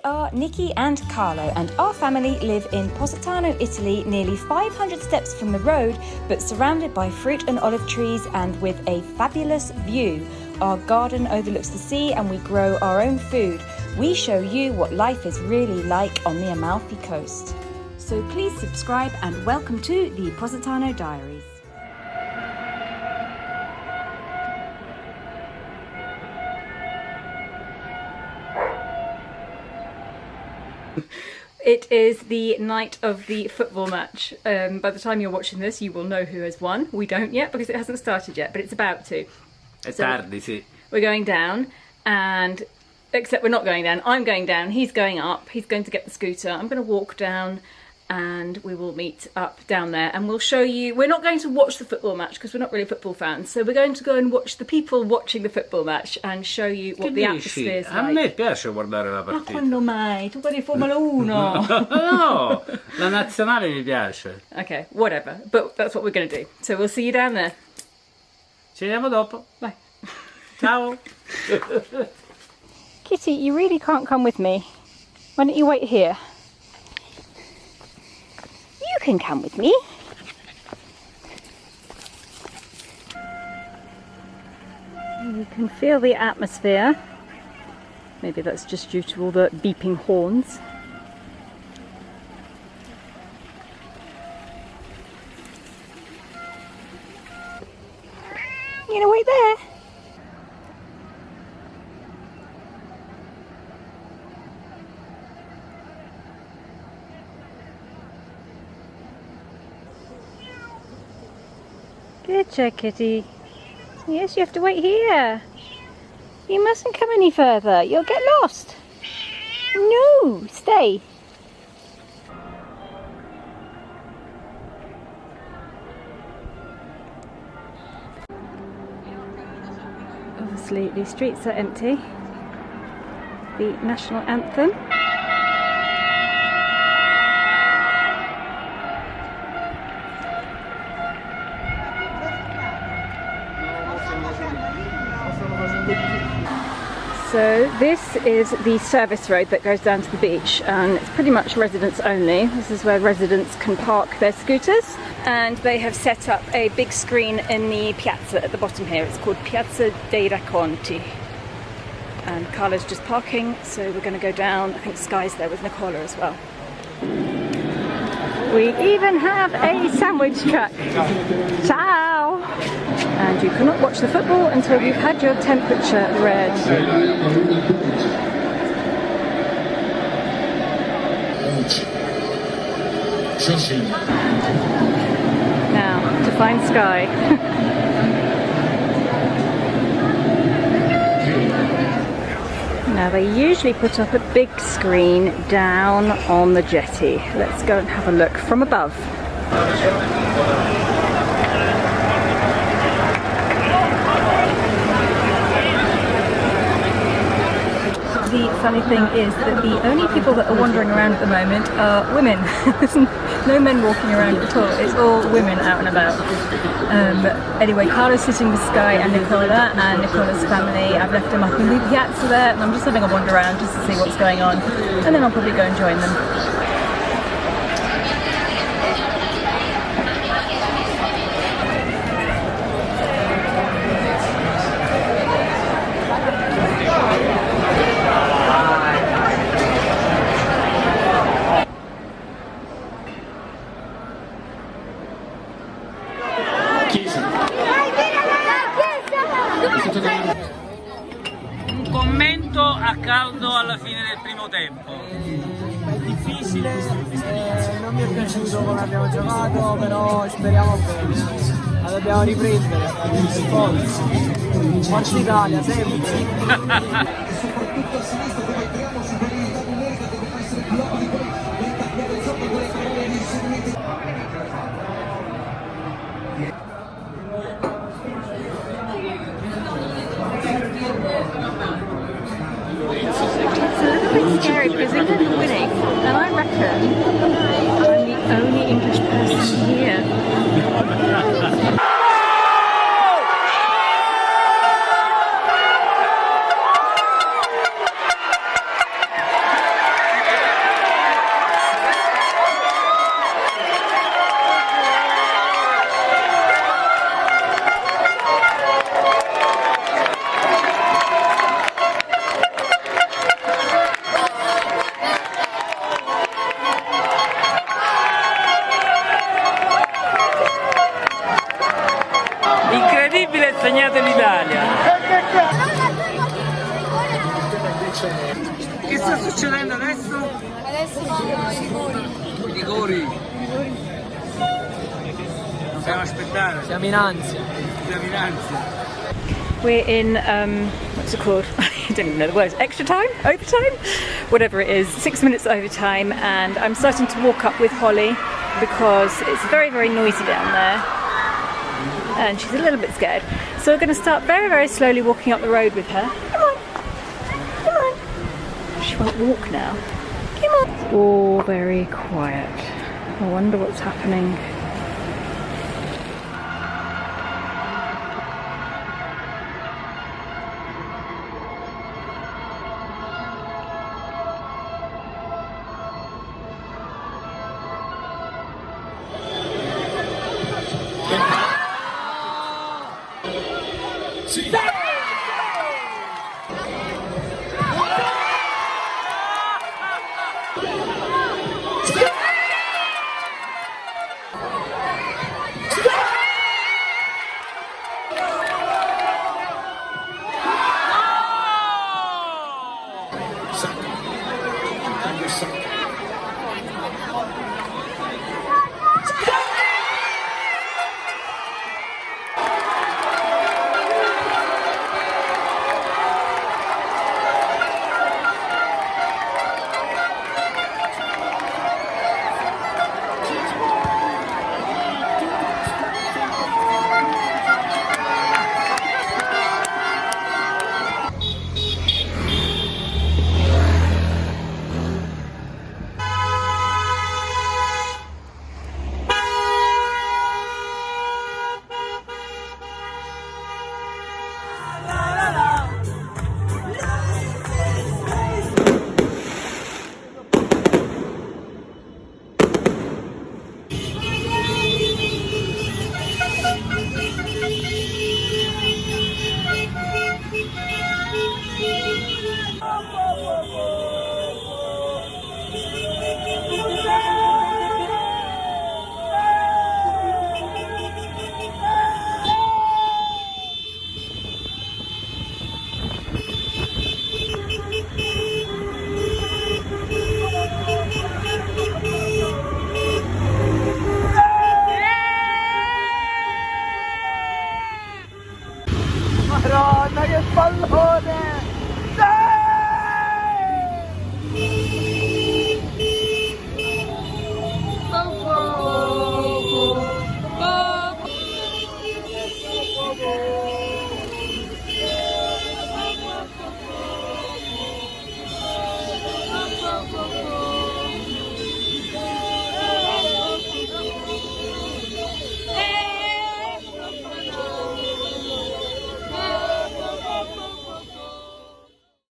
are Nicki and Carlo, and our family live in Positano, Italy, nearly 500 steps from the road, but surrounded by fruit and olive trees and with a fabulous view. Our garden overlooks the sea and we grow our own food. We show you what life is really like on the Amalfi Coast. So please subscribe and welcome to the Positano Diaries. It is the night of the football match. By the time you're watching this, you will know who has won. We don't yet because it hasn't started yet, but it's about to. It's tardi, sì. We're going down, and except we're not going down. I'm going down, he's going up. He's going to get the scooter. I'm going to walk down, and we will meet up down there, and we'll show you. We're not going to watch the football match because we're not really football fans, so we're going to go and watch the people watching the football match and show you what the atmosphere is like. A me piace guardare la Ma partita. quando mai? Tu guardi Formula 1! No, la nazionale mi piace. Okay, whatever, but that's what we're going to do. So we'll see you down there. Ci vediamo dopo. Bye. Ciao. Kitty, you really can't come with me. Why don't you wait here? You can come with me. You can feel the atmosphere. Maybe that's just due to all the beeping horns. You gonna wait there? Good job, Kitty. Yes, you have to wait here. You mustn't come any further. You'll get lost. No, stay. Obviously, the streets are empty. The national anthem. So this is the service road that goes down to the beach, and it's pretty much residents only. This is where residents can park their scooters, and they have set up a big screen in the piazza at the bottom here. It's called Piazza dei Racconti. And Carlo's just parking, so we're going to go down. I think Sky's there with Nicola as well. We even have a sandwich truck. Ciao! And you cannot watch the football until you've had your temperature read. Now, to find Sky. Now they usually put up a big screen down on the jetty. Let's go and have a look from above. The funny thing is that the only people that are wandering around at the moment are women. There's no men walking around at all. It's all women out and about. Anyway, Carlo's sitting with Sky and Nicola and Nicola's family. I've left them up in the piazza there, and I'm just having a wander around just to see what's going on, and then I'll probably go and join them. Un commento a caldo alla fine del primo tempo. È difficile, non mi è piaciuto come abbiamo giocato, però speriamo bene. La dobbiamo riprendere, Forza Italia, sempre. Scary because England are winning, and I reckon I'm the only English person here. succedendo adesso? Adesso vanno i rigori. I rigori. Dobbiamo aspettare. Siamo in ansia. Siamo in ansia. We're in, what's it called? I don't even know the words. Extra time? Overtime? Whatever it is. 6 minutes overtime, and I'm starting to walk up with Holly because it's very, very noisy down there. And she's a little bit scared. So we're going to start very, very slowly walking up the road with her. Come on. Come on. She won't walk now. Come on. It's all very quiet. I wonder what's happening. Madonna, che pallone!